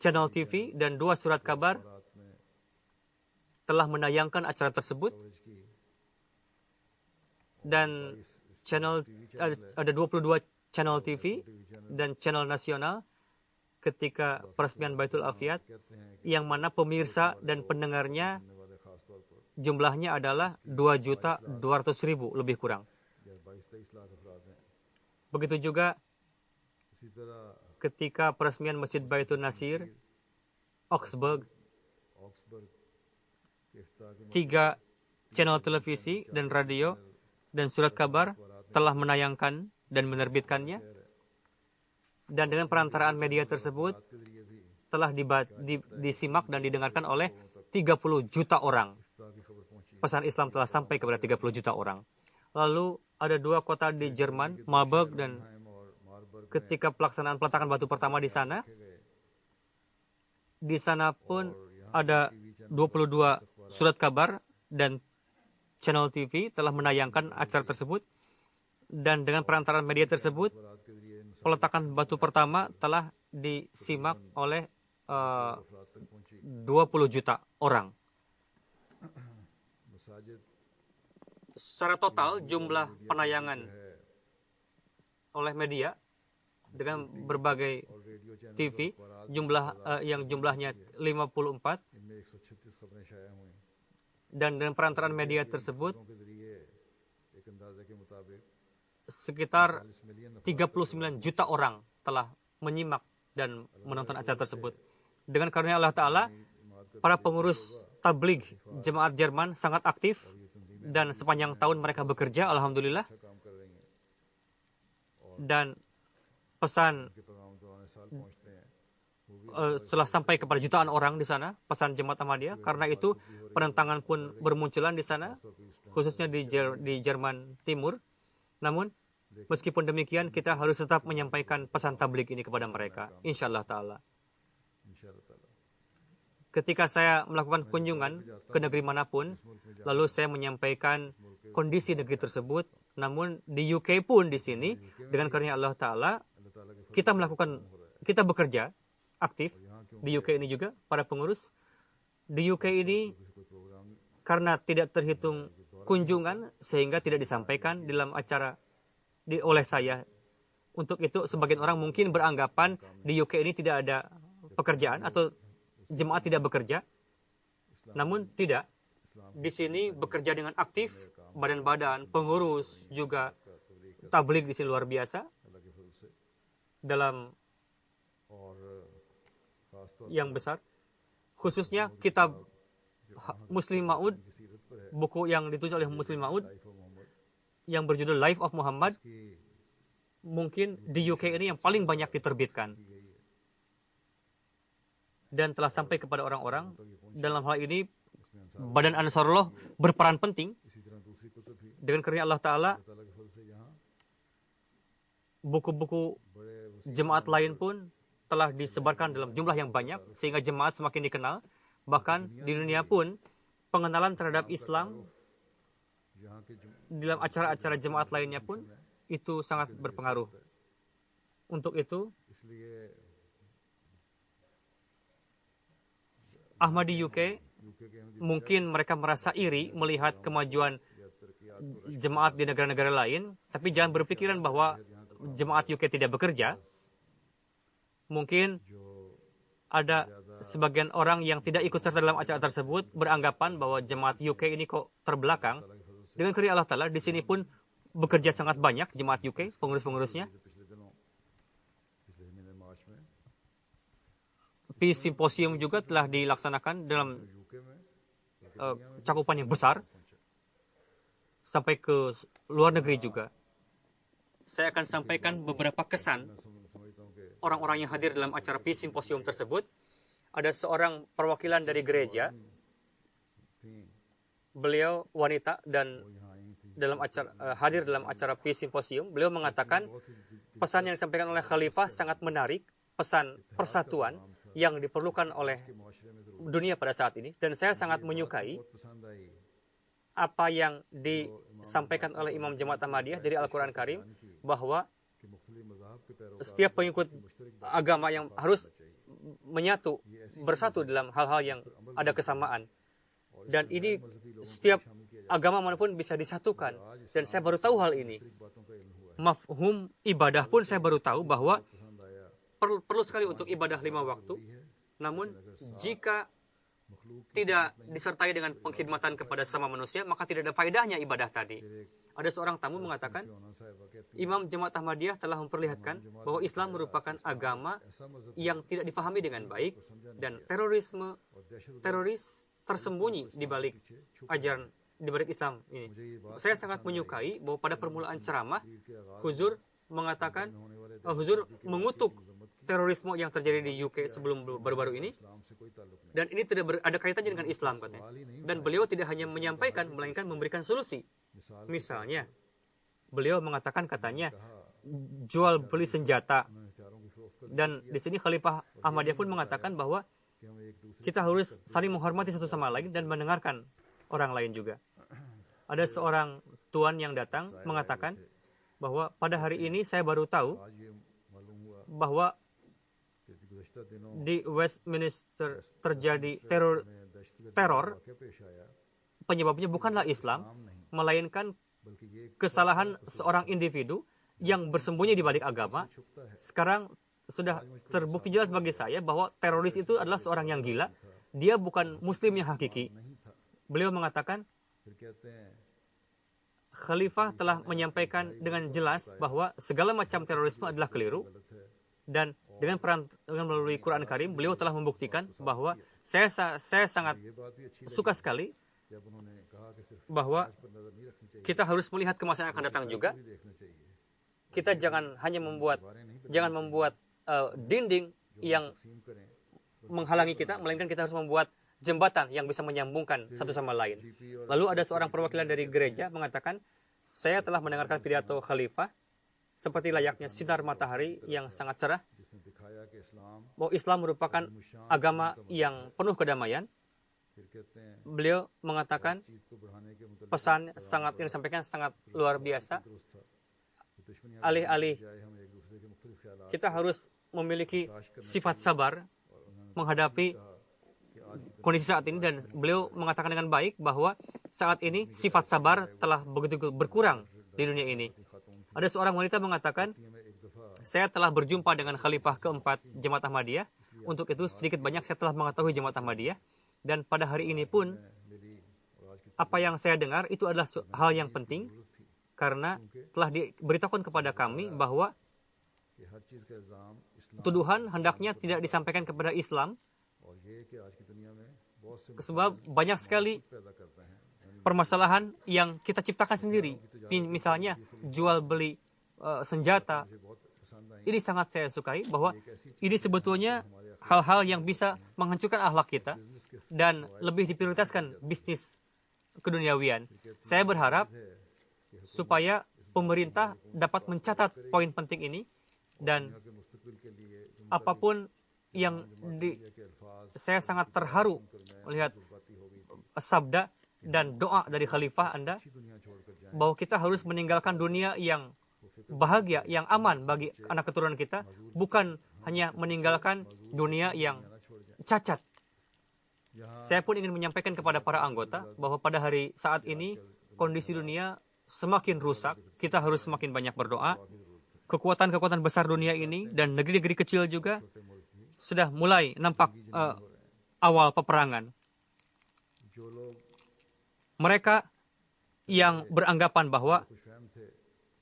channel TV dan 2 surat kabar रात में telah menayangkan acara tersebut. Coverage की Dan channel ada 22 channel TV dan channel nasional ketika peresmian Baitul Afiat, कहते हैं कि yang mana pemirsa dan pendengarnya सुनने वाले खास तौर पर jumlahnya adalah 2.200.000 lebih kurang. या 22-23 लाख अफराद हैं Begitu juga इसी तरह ketika peresmian Masjid Baitul Nasir, Augsburg, Augsburg के इफ्ताह के 3 channel televisi dan radio dan surat kabar telah menayangkan dan menerbitkannya. Dan dengan perantaraan media tersebut के जरिए भी telah disimak dan didengarkan oleh 30 juta orang. इफ्ताह की खबर पहुंची Pesan Islam telah sampai kepada 30 juta orang. Lalu ada 2 kota di Jerman, Marburg dan time और Marburg ketika pelaksanaan peletakan batu pertama di sana, di sana pun ada 22 surat kabar dan channel TV telah menayangkan acara tersebut. Dan dengan perantaraan media tersebut, रात के जरिए इन peletakan batu pertama telah disimak oleh अफराद तक पहुंची 20 juta orang. मसाजिद Secara total jumlah penayangan oleh media dengan berbagai और radio channel TV yang jumlahnya 54 इनमें 136 खबरें शाया हुई dan dengan perantaraan media tersebut के जरिए एक अंदाजे के मुताबिक sekitar 40 मिलियन 39 juta orang telah menyimak dan menonton acara tersebut. Dengan karunia Allah Ta'ala, para pengurus tabligh jemaat Jerman sangat aktif dan sepanjang tahun mereka bekerja, alhamdulillah. अच्छा काम कर रही हैं Dan pesan के पैगाम दौरान साल पहुंचते हैं वो भी telah sampai kepada jutaan orang di sana, pesan jemaat Ahmadiyah. Karena itu penentangan pun bermunculan di sana, khususnya di Jerman Timur. Namun, meskipun demikian, kita harus tetap menyampaikan pesan tabligh ini kepada mereka, insyaallah ta'ala. इंशाअल्लाह ताला Ketika saya melakukan kunjungan ke negeri manapun, lalu saya menyampaikan kondisi negeri tersebut. Namun di UK pun di sini, dengan karunia Allah Ta'ala, अल्लाह ताला के kita bekerja aktif di UK ini juga, para pengurus. Di UK ini, कोई programme karena tidak terhitung kunjungan, sehingga tidak disampaikan dalam acara oleh saya. Untuk itu, sebagian orang mungkin beranggapan di UK ini tidak ada pekerjaan atau jemaat tidak bekerja. Namun tidak. Di sini bekerja dengan aktif, badan-badan, pengurus, juga tabligh di sini luar biasa अल्लाह के फजल से dalam और खास तौर yang besar. Khususnya kitab Muslim Maud, की सीरत पर है buku yang ditulis oleh Muslim Maud life of Muhammad yang berjudul Life of Muhammad, की mungkin di UK ini yang paling banyak diterbitkan की गई है dan telah sampai kepada orang-orang. Dalam hal ini उसमें इंसान Badan Ansarullah berperan penting. इसी तरह दूसरी कुतुब भी Dengan karunia Allah Ta'ala, अल्लाह ताला के फजल से यहाँ buku-buku बड़े jemaat lain pun telah disebarkan dalam jumlah yang banyak sehingga jemaat semakin dikenal. Bahkan di dunia pun pengenalan terhadap Islam यहाँ के dalam acara-acara jemaat lainnya pun itu sangat berpengaruh. Untuk itu, इसलिए Ahmadi UK UK के Ahmadi mungkin mereka merasa iri melihat kemajuan jemaat di negara-negara lain, tapi jangan berpikiran bahwa jemaat UK tidak bekerja. Mungkin जो ada sebagian orang yang tidak ikut serta dalam acara tersebut beranggapan bahwa jemaat UK ini kok terbelakang. Dengan karunia Allah Ta'ala, di sini pun bekerja sangat banyak jemaat UK, pengurus-pengurusnya. पिछले दिनों पिछले महीने मार्च Peace Symposium juga telah dilaksanakan dalam cakupan yang besar sampai ke luar negeri juga. Saya akan sampaikan beberapa kesan orang-orang yang hadir dalam acara Peace Symposium tersebut. Ada seorang perwakilan dari gereja, beliau wanita dan hadir dalam acara Peace Symposium. Beliau mengatakan pesan yang disampaikan oleh Khalifah sangat menarik, pesan persatuan yang diperlukan oleh dunia pada saat ini, dan saya sangat menyukai apa yang disampaikan oleh Imam Jemaat Ahmadiyah dari Al-Quran Karim, bahwa setiap pengikut agama yang harus bersatu dalam hal-hal yang ada kesamaan. Dan ini setiap agama manapun bisa disatukan. Dan saya baru tahu hal ini. Mafhum ibadah pun saya baru tahu bahwa perlu sekali untuk ibadah 5 waktu. Namun jika tidak disertai dengan pengkhidmatan kepada sesama manusia, maka tidak ada faedahnya ibadah tadi. Ada seorang tamu mengatakan, Imam Jemaat Ahmadiyah telah memperlihatkan bahwa Islam merupakan agama yang tidak dipahami dengan baik, dan teroris tersembunyi di balik ajaran, di balik Islam ini. Saya sangat menyukai bahwa pada permulaan ceramah, Huzur mengatakan, Huzur mengutuk terorisme yang terjadi di UK sebelum baru-baru ini, dan ini tidak ada kaitannya dengan Islam katanya. Dan beliau tidak hanya menyampaikan, melainkan memberikan solusi. Misalnya, beliau mengatakan katanya jual beli senjata, dan di sini Khalifah Ahmadiyah pun mengatakan bahwa kita harus saling menghormati satu sama lain dan mendengarkan orang lain juga. Ada seorang tuan yang datang mengatakan bahwa pada hari ini saya baru tahu bahwa di Westminster terjadi teror, penyebabnya bukanlah Islam, melainkan kesalahan seorang individu yang bersembunyi di balik agama. Sekarang sudah terbukti jelas bagi saya bahwa teroris itu adalah seorang yang gila. Dia bukan Muslim yang hakiki. Beliau mengatakan, Khalifah telah menyampaikan dengan jelas bahwa segala macam terorisme adalah keliru, dan dengan melalui Quran Karim, beliau telah membuktikan bahwa saya sangat suka sekali bahwa kita harus melihat ke masa yang akan datang juga. Kita jangan membuat dinding yang menghalangi kita, melainkan kita harus membuat jembatan yang bisa menyambungkan satu sama lain. Lalu ada seorang perwakilan dari gereja mengatakan, saya telah mendengarkan pidato Khalifah seperti layaknya sinar matahari yang sangat cerah, bahwa Islam merupakan agama yang penuh kedamaian. Beliau mengatakan pesan yang disampaikan sangat luar biasa. Alih-alih kita harus memiliki sifat sabar menghadapi kondisi saat ini, dan beliau mengatakan dengan baik bahwa saat ini sifat sabar telah begitu berkurang di dunia ini. Ada seorang wanita mengatakan, saya telah berjumpa dengan Khalifah keempat Jemaat Ahmadiyah. Untuk itu sedikit banyak saya telah mengetahui Jemaat Ahmadiyah, dan pada hari ini pun apa yang saya dengar itu adalah hal yang penting, karena telah diberitahukan kepada kami bahwa tuduhan hendaknya tidak disampaikan kepada Islam, sebab banyak sekali permasalahan yang kita ciptakan sendiri. Misalnya jual beli senjata. Ini sangat saya sukai bahwa ini sebetulnya hal-hal yang bisa menghancurkan akhlak kita dan lebih diprioritaskan bisnis keduniawian. Saya berharap supaya pemerintah dapat mencatat poin penting ini, dan apapun yang saya sangat terharu melihat sabda dan doa dari Khalifah Anda bahwa kita harus meninggalkan dunia yang bahagia, yang aman bagi anak keturunan kita, bukan hanya meninggalkan dunia yang cacat. Saya pun ingin menyampaikan kepada para anggota bahwa pada hari saat ini kondisi dunia semakin rusak, kita harus semakin banyak berdoa. Kekuatan-kekuatan besar dunia ini dan negeri-negeri kecil juga sudah mulai nampak awal peperangan. Mereka yang beranggapan bahwa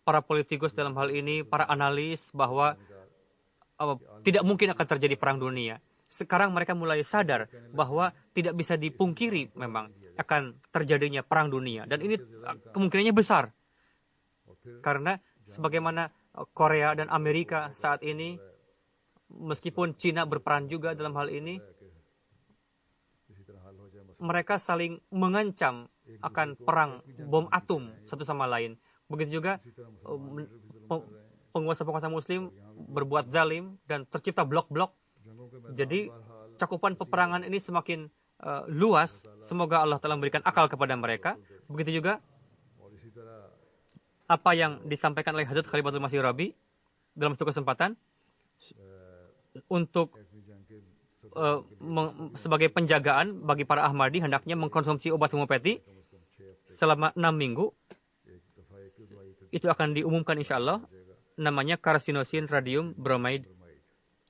para politikus dalam hal ini, para analis, bahwa tidak mungkin akan terjadi perang dunia. sekarang mereka mulai sadar bahwa tidak bisa dipungkiri memang akan terjadinya perang dunia. Dan ini kemungkinannya besar. Karena sebagaimana Korea dan Amerika saat ini, meskipun Cina berperan juga dalam hal ini, mereka saling mengancam akan perang bom atom satu sama lain. Begitu juga penguasa-penguasa Muslim berbuat zalim dan tercipta blok-blok. Jadi cakupan peperangan ini semakin luas. Semoga Allah telah memberikan akal kepada mereka. Begitu juga apa yang disampaikan oleh Hadrat Khalifatul Masih Rabi dalam satu kesempatan untuk sebagai penjagaan bagi para Ahmadi hendaknya mengkonsumsi obat homeopati selama 6 minggu. Itu akan diumumkan insya Allah. Namanya Carcinosin Radium Bromide,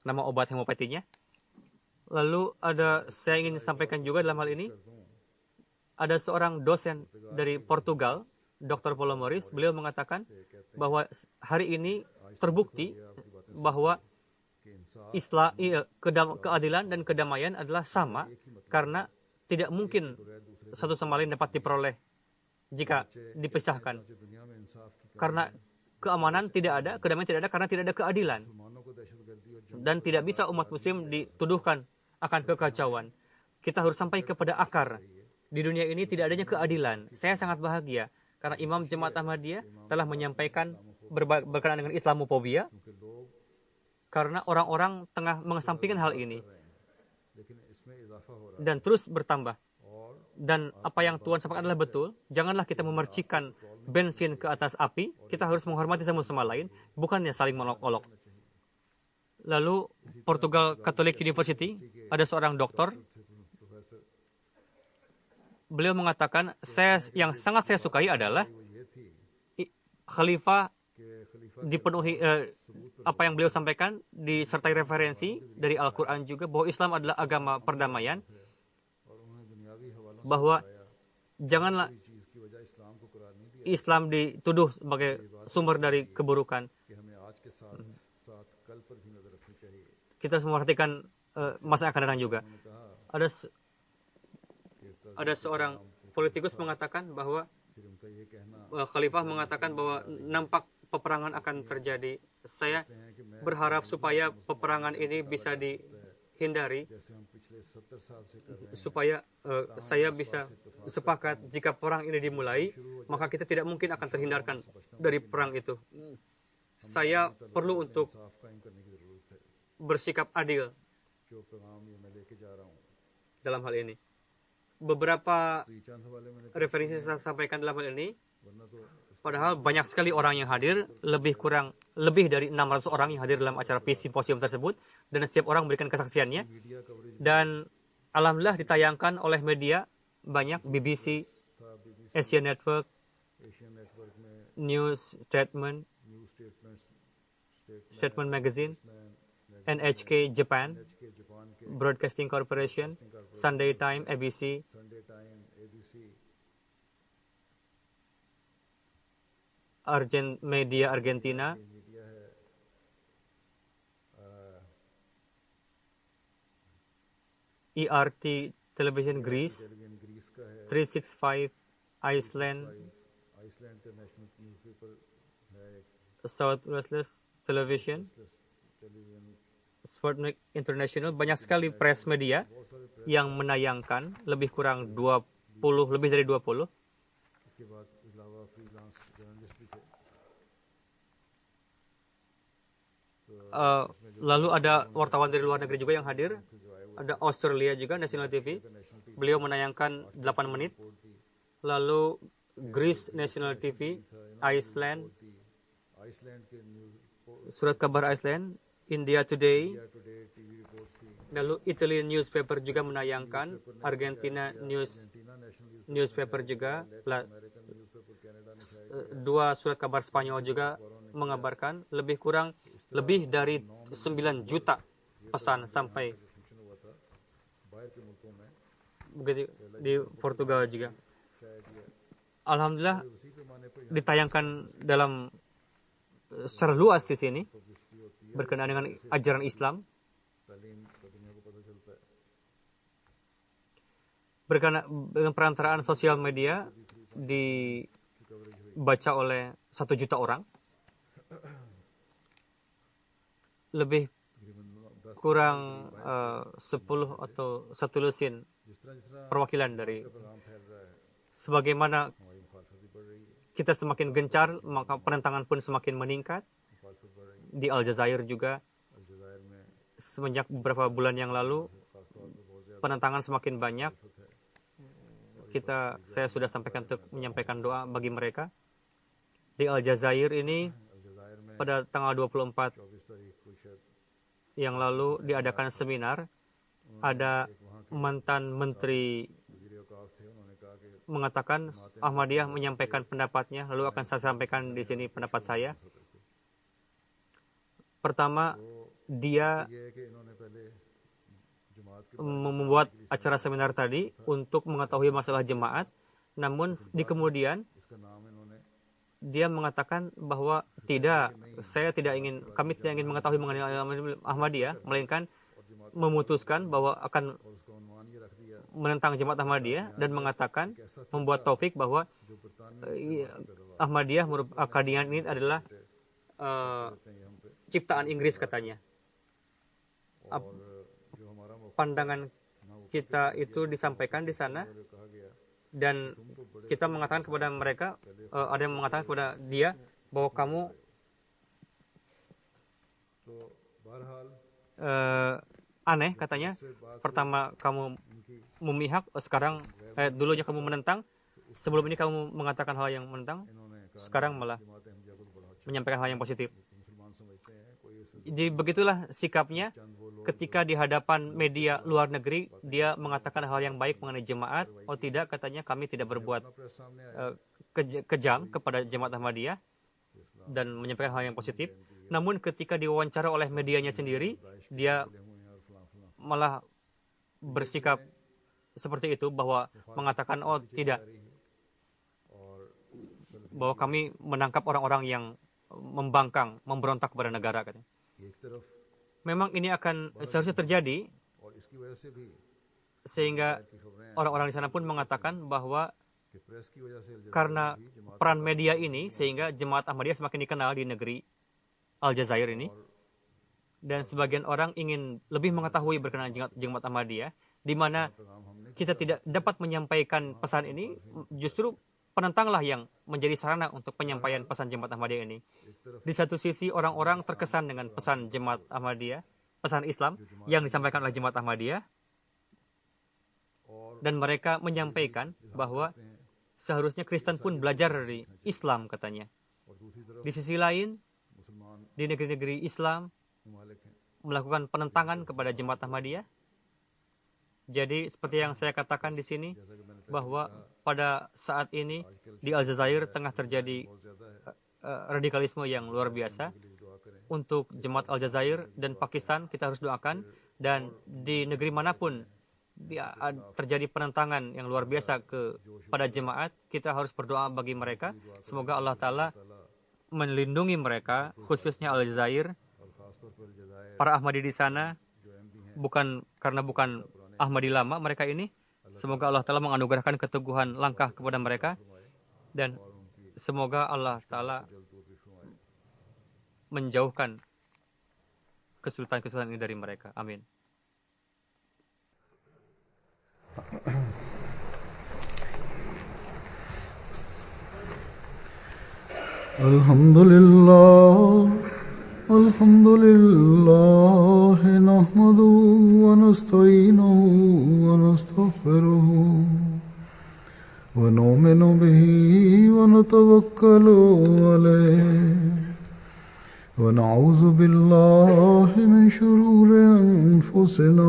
nama obat homeopatinya. Lalu saya ingin sampaikan juga dalam hal ini, ada seorang dosen dari Portugal, Dr. Paulo Morris. Beliau mengatakan bahwa hari ini terbukti bahwa keadilan dan kedamaian adalah sama, karena tidak mungkin satu sama lain dapat diperoleh jika dipisahkan. Karena keamanan tidak ada, kedamaian tidak ada karena tidak ada keadilan. Dan tidak bisa umat muslim dituduhkan akan kekacauan. Kita harus sampai kepada akar. Di dunia ini tidak adanya keadilan. Saya sangat bahagia karena Imam Jemaat Ahmadiyah telah menyampaikan berkenaan dengan Islamofobia, karena orang-orang tengah mengesampingkan hal ini dan terus bertambah. Dan apa yang Tuhan sampaikan adalah betul. Janganlah kita memercikan bensin ke atas api. Kita harus menghormati sama lain, bukannya saling mengolok-olok. Lalu Portugal Catholic University, ada seorang doktor. Beliau mengatakan, yang sangat saya sukai adalah Khalifah dipenuhi apa yang beliau sampaikan disertai referensi dari Al-Quran juga, bahwa Islam adalah agama perdamaian, bahwa janganlah Islam dituduh sebagai sumber dari keburukan. Kita harus memperhatikan masa yang akan datang juga. Ada seorang politikus mengatakan bahwa Khalifah mengatakan bahwa nampak peperangan akan terjadi. Saya berharap supaya peperangan ini bisa dihindari, supaya saya bisa sepakat jika perang ini dimulai, maka kita tidak mungkin akan terhindarkan dari perang itu. Saya perlu untuk bersikap adil dalam hal ini. Beberapa referensi saya sampaikan dalam hal ini, padahal banyak sekali orang yang hadir, lebih dari 600 orang yang hadir dalam acara Peace Symposium tersebut, dan setiap orang memberikan kesaksiannya. Dan alhamdulillah ditayangkan oleh media banyak, BBC, Asian Network, News Statement Magazine, NHK Japan, Broadcasting Corporation, Sunday Time, ABC, Media Argentina, ERT Television Greece, 365 Iceland, Southwest Television, Sputnik International. Banyak sekali press media yang menayangkan, lebih dari 20. Lalu ada wartawan dari luar negeri juga yang hadir. Ada Australia juga, National TV. Beliau menayangkan 8 menit. Lalu Greece National TV, Iceland, Surat Kabar Iceland, India Today. Lalu Italian Newspaper juga menayangkan, Argentina Newspaper juga. 2 surat kabar Spanyol juga mengabarkan. Lebih dari 9 juta pesan sampai begitu di Portugal juga. Alhamdulillah ditayangkan dalam secara luas di sini berkenaan dengan ajaran Islam. dengan perantaraan sosial media dibaca oleh 1 juta orang. Lebih kurang 10 atau 1 lusin perwakilan dari sebagaimana kita semakin gencar, maka penentangan pun semakin meningkat. Di Aljazair juga semenjak beberapa bulan yang lalu penentangan semakin banyak. Saya sudah sampaikan untuk menyampaikan doa bagi mereka. Di Aljazair ini pada tanggal 24 yang lalu diadakan seminar. Ada mantan menteri mengatakan Ahmadiyah menyampaikan pendapatnya, lalu akan saya sampaikan di sini pendapat saya. Pertama, dia membuat acara seminar tadi untuk mengetahui masalah jemaat, namun di kemudian dia mengatakan bahwa kami tidak ingin mengetahui mengenai Ahmadiyah, melainkan memutuskan bahwa akan menentang jemaat Ahmadiyah dan mengatakan, membuat taufik bahwa Ahmadiyah Qadian ini adalah ciptaan Inggris katanya. Pandangan kita itu disampaikan di sana dan kita mengatakan kepada mereka, ada yang mengatakan kepada dia bahwa kamu aneh katanya. Pertama kamu memihak, sekarang dulunya kamu menentang, sebelum ini kamu mengatakan hal yang menentang, sekarang malah menyampaikan hal yang positif. Jadi begitulah sikapnya ketika di hadapan media luar negeri, dia mengatakan hal yang baik mengenai jemaat. Oh tidak, katanya kami tidak berbuat kejam kepada jemaat Ahmadiyah dan menyampaikan hal yang positif. Namun ketika diwawancara oleh medianya sendiri, dia malah bersikap seperti itu, bahwa mengatakan oh tidak, bahwa kami menangkap orang-orang yang membangkang, memberontak kepada negara katanya. Memang ini akan seharusnya terjadi, sehingga orang-orang di sana pun mengatakan bahwa karena peran media ini, sehingga jemaat Ahmadiyah semakin dikenal di negeri Aljazair ini, dan sebagian orang ingin lebih mengetahui berkenaan jemaat Ahmadiyah, di mana kita tidak dapat menyampaikan pesan ini, justru penentanglah yang menjadi sarana untuk penyampaian pesan jemaat Ahmadiyah ini. Di satu sisi orang-orang terkesan dengan pesan jemaat Ahmadiyah, pesan Islam yang disampaikan oleh jemaat Ahmadiyah, dan mereka menyampaikan bahwa seharusnya Kristen pun belajar dari Islam katanya. Di sisi lain, di negeri-negeri Islam melakukan penentangan kepada jemaat Ahmadiyah. Jadi seperti yang saya katakan di sini, bahwa pada saat ini di Aljazair tengah terjadi radikalisme yang luar biasa. Untuk jemaat Aljazair dan Pakistan kita harus doakan, dan di negeri manapun terjadi penentangan yang luar biasa kepada jemaat, kita harus berdoa bagi mereka. Semoga Allah Ta'ala melindungi mereka, khususnya Aljazair, para Ahmadi di sana, bukan Ahmadi lama mereka ini. Semoga Allah Ta'ala menganugerahkan keteguhan langkah kepada mereka, dan semoga Allah Ta'ala menjauhkan kesulitan-kesulitan ini dari mereka. Amin. Alhamdulillah nahmaduhu wa nasta'inuhu wa nastaghfiruhu wa nu'minu bihi wa natawakkalu alayhi wa na'udzu billahi min shururi anfusina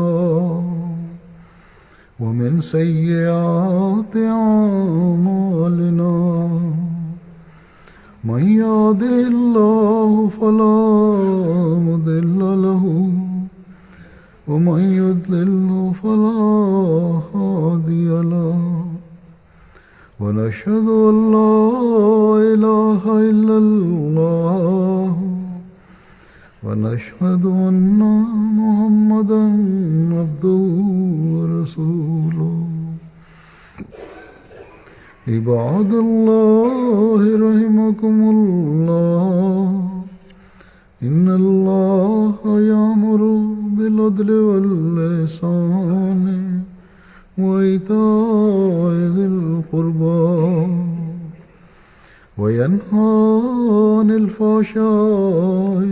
wa min sayyiati a'malina. من يهده الله فلا مضل له ومن يضلل فلا هادي له ونشهد أن لا إله إلا الله ونشهد أن محمدا عبده ورسوله عباد الله رحمكم الله إن الله يأمر بالعدل والإحسان وإيتاء ذي القربى وينهى عن الفحشاء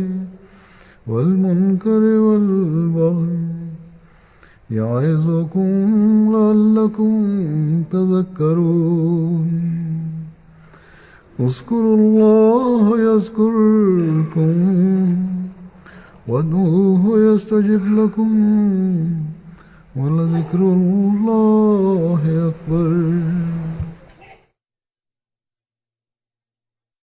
والمنكر والبغي يعظكم لعلكم تذكرون اذكروا الله يذكركم وادعوه يستجب لكم ولذكر الله أكبر